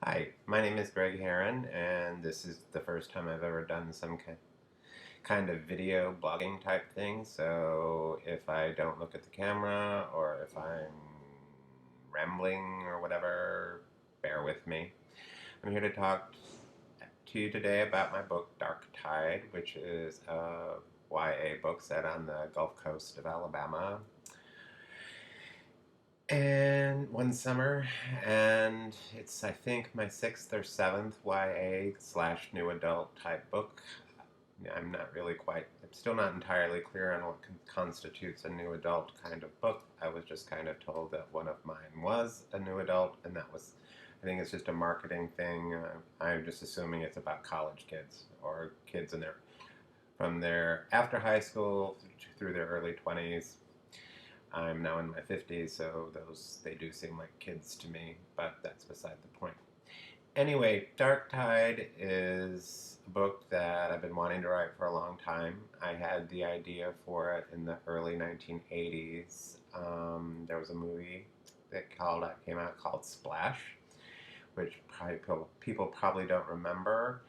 Hi, my name is Greg Herren, and this is the first time I've ever done some kind of video blogging type thing. So if I don't look at the camera or if I'm rambling or whatever, bear with me. I'm here to talk to you today about my book Dark Tide, which is a YA book set on the Gulf Coast of Alabama and one summer, and it's I think my sixth or seventh YA slash new adult type book. I'm still not entirely clear on what constitutes a new adult kind of book. I was just kind of told that one of mine was a new adult, and I think it's just a marketing thing. I'm just assuming it's about college kids or kids from their after high school through their early 20s. I'm now in my 50s, so they do seem like kids to me, but that's beside the point. Anyway, Dark Tide is a book that I've been wanting to write for a long time. I had the idea for it in the early 1980s. There was a movie that came out called Splash, which people probably don't remember.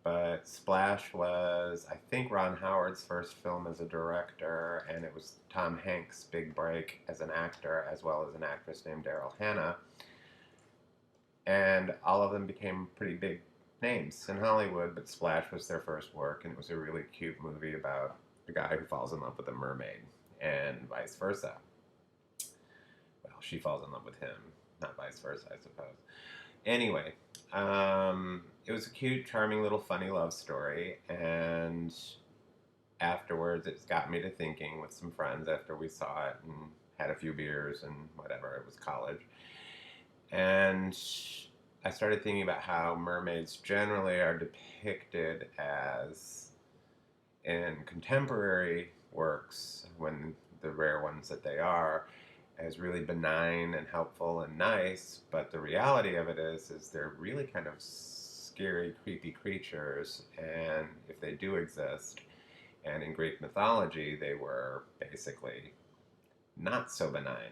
But Splash was, I think, Ron Howard's first film as a director, and it was Tom Hanks' big break as an actor, as well as an actress named Daryl Hannah. And all of them became pretty big names in Hollywood, but Splash was their first work, and it was a really cute movie about a guy who falls in love with a mermaid, and vice versa. Well, she falls in love with him, not vice versa, I suppose. Anyway, it was a cute, charming little funny love story, and afterwards it got me to thinking with some friends after we saw it and had a few beers and whatever, it was college. And I started thinking about how mermaids generally are depicted as in contemporary works, when the rare ones that they are, as really benign and helpful and nice, but the reality of it is they're really kind of scary, creepy creatures, and if they do exist, and in Greek mythology they were basically not so benign.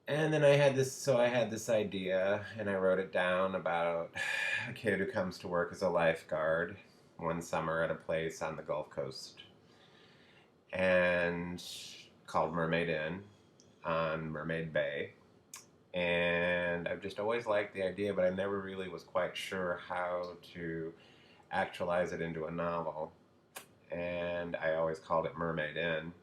And then I had this idea, and I wrote it down about a kid who comes to work as a lifeguard one summer at a place on the Gulf Coast, and called Mermaid Inn on Mermaid Bay. And I've just always liked the idea, but I never really was quite sure how to actualize it into a novel. And I always called it Mermaid Inn.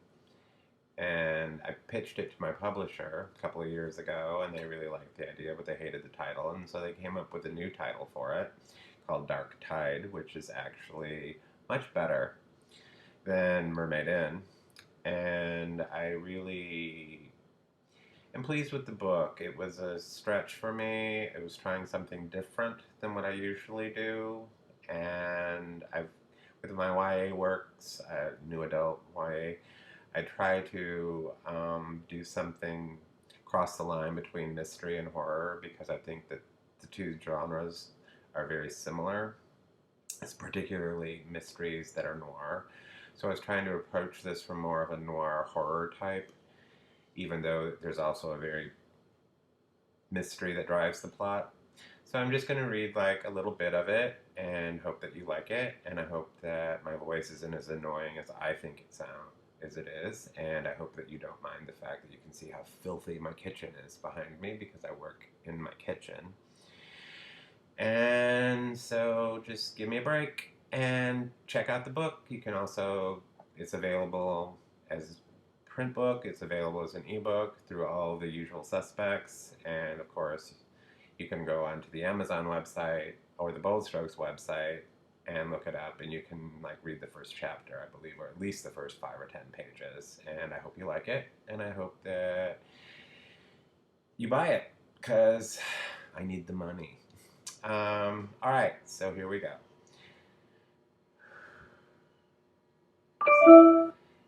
And I pitched it to my publisher a couple of years ago, and they really liked the idea, but they hated the title. And so they came up with a new title for it called Dark Tide, which is actually much better than Mermaid Inn. And I really am pleased with the book. It was a stretch for me. It was trying something different than what I usually do. And with my YA works, new adult YA, I try to do something cross the line between mystery and horror, because I think that the two genres are very similar. It's particularly mysteries that are noir. So I was trying to approach this from more of a noir horror type, even though there's also a very mystery that drives the plot. So I'm just going to read like a little bit of it and hope that you like it, and I hope that my voice isn't as annoying as I think it sounds as it is, and I hope that you don't mind the fact that you can see how filthy my kitchen is behind me, because I work in my kitchen. And so just give me a break and check out the book. You can also, it's available as print book, it's available as an ebook through all the usual suspects, and of course you can go onto the Amazon website or the Bold Strokes website and look it up, and you can like read the first chapter, I believe, or at least the first 5 or 10 pages. And I hope you like it, and I hope that you buy it, because I need the money. All right, so here we go.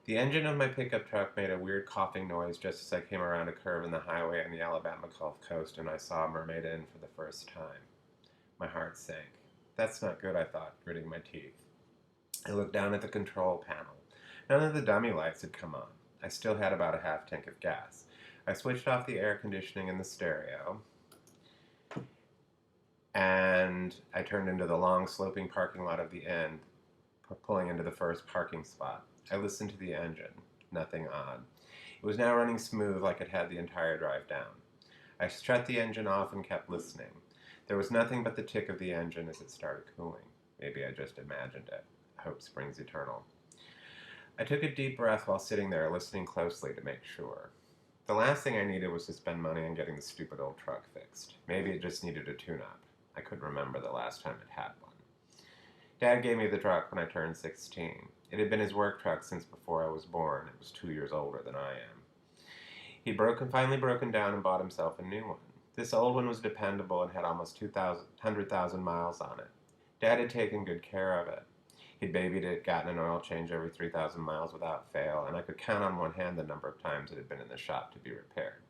The engine of my pickup truck made a weird coughing noise just as I came around a curve in the highway on the Alabama Gulf Coast, and I saw Mermaid Inn for the first time. My heart sank. That's not good, I thought, gritting my teeth. I looked down at the control panel. None of the dummy lights had come on. I still had about a half tank of gas. I switched off the air conditioning in the stereo and I turned into the long, sloping parking lot of the inn, pulling into the first parking spot. I listened to the engine. Nothing odd. It was now running smooth like it had the entire drive down. I shut the engine off and kept listening. There was nothing but the tick of the engine as it started cooling. Maybe I just imagined it. Hope springs eternal. I took a deep breath while sitting there, listening closely to make sure. The last thing I needed was to spend money on getting the stupid old truck fixed. Maybe it just needed a tune-up. I couldn't remember the last time it had one. Dad gave me the truck when I turned 16. It had been his work truck since before I was born. It was 2 years older than I am. He'd finally broken down and bought himself a new one. This old one was dependable and had almost 100,000 miles on it. Dad had taken good care of it. He'd babied it, gotten an oil change every 3,000 miles without fail, and I could count on one hand the number of times it had been in the shop to be repaired.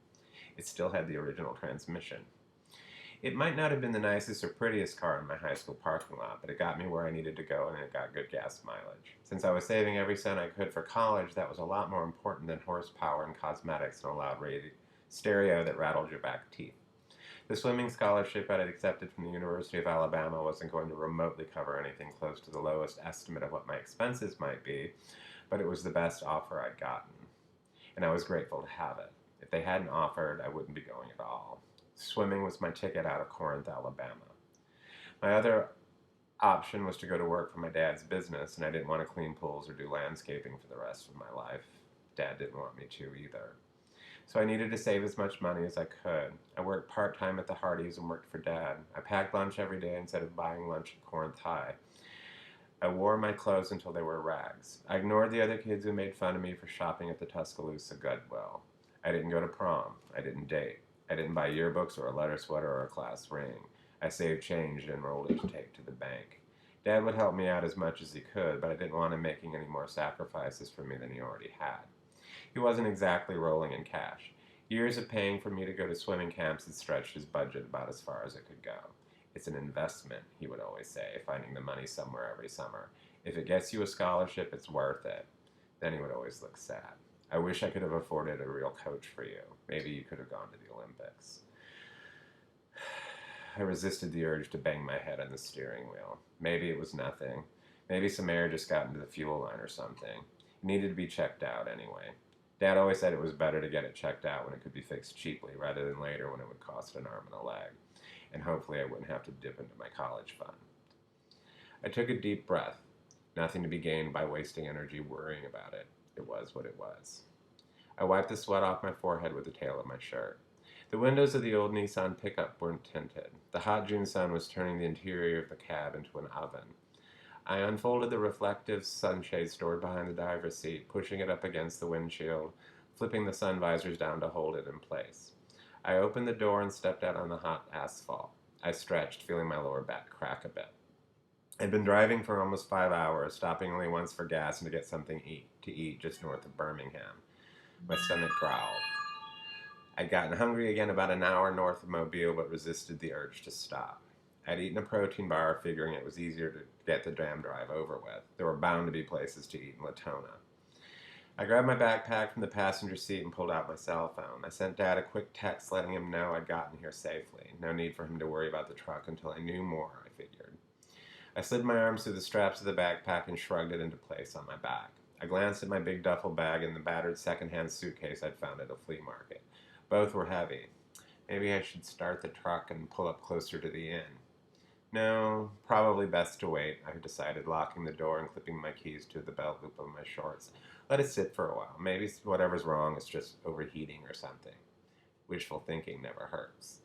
It still had the original transmission. It might not have been the nicest or prettiest car in my high school parking lot, but it got me where I needed to go and it got good gas mileage. Since I was saving every cent I could for college, that was a lot more important than horsepower and cosmetics and a loud stereo that rattled your back teeth. The swimming scholarship I had accepted from the University of Alabama wasn't going to remotely cover anything close to the lowest estimate of what my expenses might be, but it was the best offer I'd gotten, and I was grateful to have it. If they hadn't offered, I wouldn't be going at all. Swimming was my ticket out of Corinth, Alabama. My other option was to go to work for my dad's business, and I didn't want to clean pools or do landscaping for the rest of my life. Dad didn't want me to either. So I needed to save as much money as I could. I worked part-time at the Hardee's and worked for Dad. I packed lunch every day instead of buying lunch at Corinth High. I wore my clothes until they were rags. I ignored the other kids who made fun of me for shopping at the Tuscaloosa Goodwill. I didn't go to prom. I didn't date. I didn't buy yearbooks or a leather sweater or a class ring. I saved change and enrolled it to take to the bank. Dad would help me out as much as he could, but I didn't want him making any more sacrifices for me than he already had. He wasn't exactly rolling in cash. Years of paying for me to go to swimming camps had stretched his budget about as far as it could go. It's an investment, he would always say, finding the money somewhere every summer. If it gets you a scholarship, it's worth it. Then he would always look sad. I wish I could have afforded a real coach for you. Maybe you could have gone to the Olympics. I resisted the urge to bang my head on the steering wheel. Maybe it was nothing. Maybe some air just got into the fuel line or something. It needed to be checked out anyway. Dad always said it was better to get it checked out when it could be fixed cheaply rather than later when it would cost an arm and a leg. And hopefully I wouldn't have to dip into my college fund. I took a deep breath. Nothing to be gained by wasting energy worrying about it. It was what it was. I wiped the sweat off my forehead with the tail of my shirt. The windows of the old Nissan pickup weren't tinted. The hot June sun was turning the interior of the cab into an oven. I unfolded the reflective sunshade stored behind the driver's seat, pushing it up against the windshield, flipping the sun visors down to hold it in place. I opened the door and stepped out on the hot asphalt. I stretched, feeling my lower back crack a bit. I'd been driving for almost 5 hours, stopping only once for gas and to get something to eat just north of Birmingham. My stomach growled. I'd gotten hungry again about an hour north of Mobile, but resisted the urge to stop. I'd eaten a protein bar, figuring it was easier to get the damn drive over with. There were bound to be places to eat in Latona. I grabbed my backpack from the passenger seat and pulled out my cell phone. I sent Dad a quick text letting him know I'd gotten here safely. No need for him to worry about the truck until I knew more, I figured. I slid my arms through the straps of the backpack and shrugged it into place on my back. I glanced at my big duffel bag and the battered second-hand suitcase I'd found at a flea market. Both were heavy. Maybe I should start the truck and pull up closer to the inn. No, probably best to wait, I decided, locking the door and clipping my keys to the belt loop of my shorts. Let it sit for a while. Maybe whatever's wrong is just overheating or something. Wishful thinking never hurts.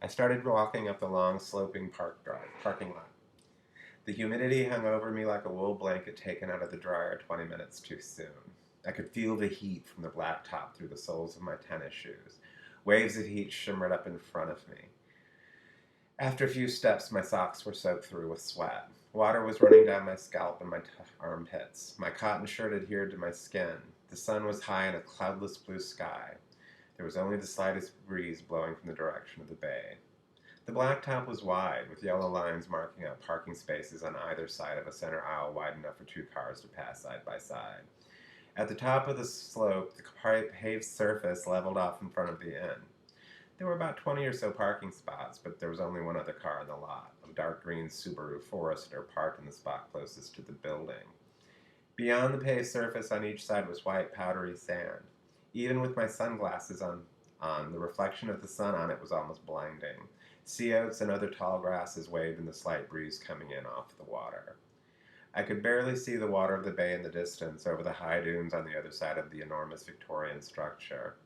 I started walking up the long, sloping parking lot. The humidity hung over me like a wool blanket taken out of the dryer 20 minutes too soon. I could feel the heat from the blacktop through the soles of my tennis shoes. Waves of heat shimmered up in front of me. After a few steps, my socks were soaked through with sweat. Water was running down my scalp and my armpits. My cotton shirt adhered to my skin. The sun was high in a cloudless blue sky. There was only the slightest breeze blowing from the direction of the bay. The blacktop was wide, with yellow lines marking out parking spaces on either side of a center aisle wide enough for 2 cars to pass side by side. At the top of the slope, the paved surface leveled off in front of the inn. There were about 20 or so parking spots, but there was only one other car in the lot, a dark green Subaru Forester parked in the spot closest to the building. Beyond the paved surface on each side was white, powdery sand. Even with my sunglasses on, the reflection of the sun on it was almost blinding. Sea oats and other tall grasses waved in the slight breeze coming in off the water. I could barely see the water of the bay in the distance over the high dunes on the other side of the enormous Victorian structure.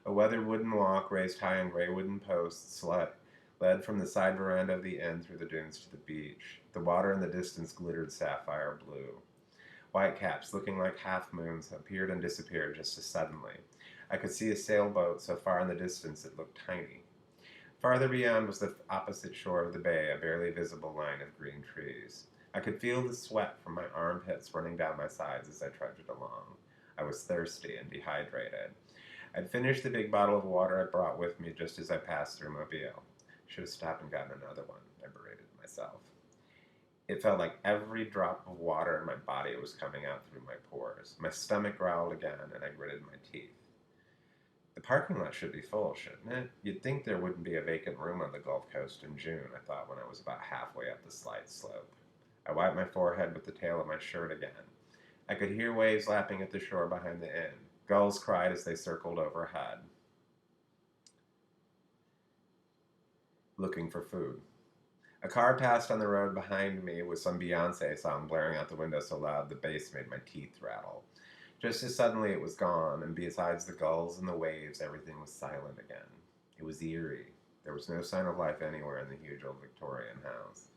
A weathered wooden walk raised high on gray wooden posts led from the side veranda of the inn through the dunes to the beach. The water in the distance glittered sapphire blue. Whitecaps, looking like half moons, appeared and disappeared just as suddenly. I could see a sailboat so far in the distance it looked tiny. Farther beyond was the opposite shore of the bay, a barely visible line of green trees. I could feel the sweat from my armpits running down my sides as I trudged along. I was thirsty and dehydrated. I'd finished the big bottle of water I brought with me just as I passed through Mobile. Should have stopped and gotten another one, I berated myself. It felt like every drop of water in my body was coming out through my pores. My stomach growled again, and I gritted my teeth. The parking lot should be full, shouldn't it? You'd think there wouldn't be a vacant room on the Gulf Coast in June, I thought when I was about halfway up the slight slope. I wiped my forehead with the tail of my shirt again. I could hear waves lapping at the shore behind the inn. Gulls cried as they circled overhead, looking for food. A car passed on the road behind me with some Beyoncé song blaring out the window so loud the bass made my teeth rattle. Just as suddenly it was gone, and besides the gulls and the waves, everything was silent again. It was eerie. There was no sign of life anywhere in the huge old Victorian house.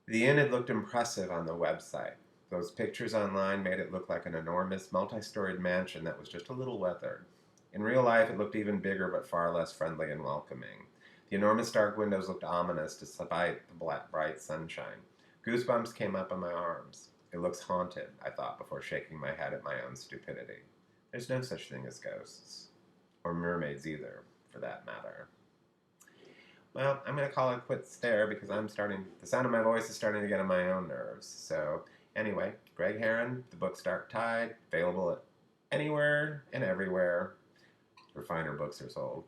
The inn had looked impressive on the website. Those pictures online made it look like an enormous, multi-storied mansion that was just a little weathered. In real life, it looked even bigger but far less friendly and welcoming. The enormous dark windows looked ominous despite the bright sunshine. Goosebumps came up on my arms. It looks haunted, I thought before shaking my head at my own stupidity. There's no such thing as ghosts. Or mermaids either, for that matter. Well, I'm going to call it quits there because the sound of my voice is starting to get on my own nerves. So, anyway, Greg Herren, the book's Dark Tide, available at anywhere and everywhere where finer books are sold.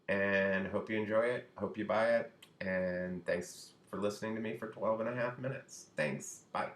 And hope you enjoy it, hope you buy it, and thanks for listening to me for 12 and a half minutes. Thanks, bye.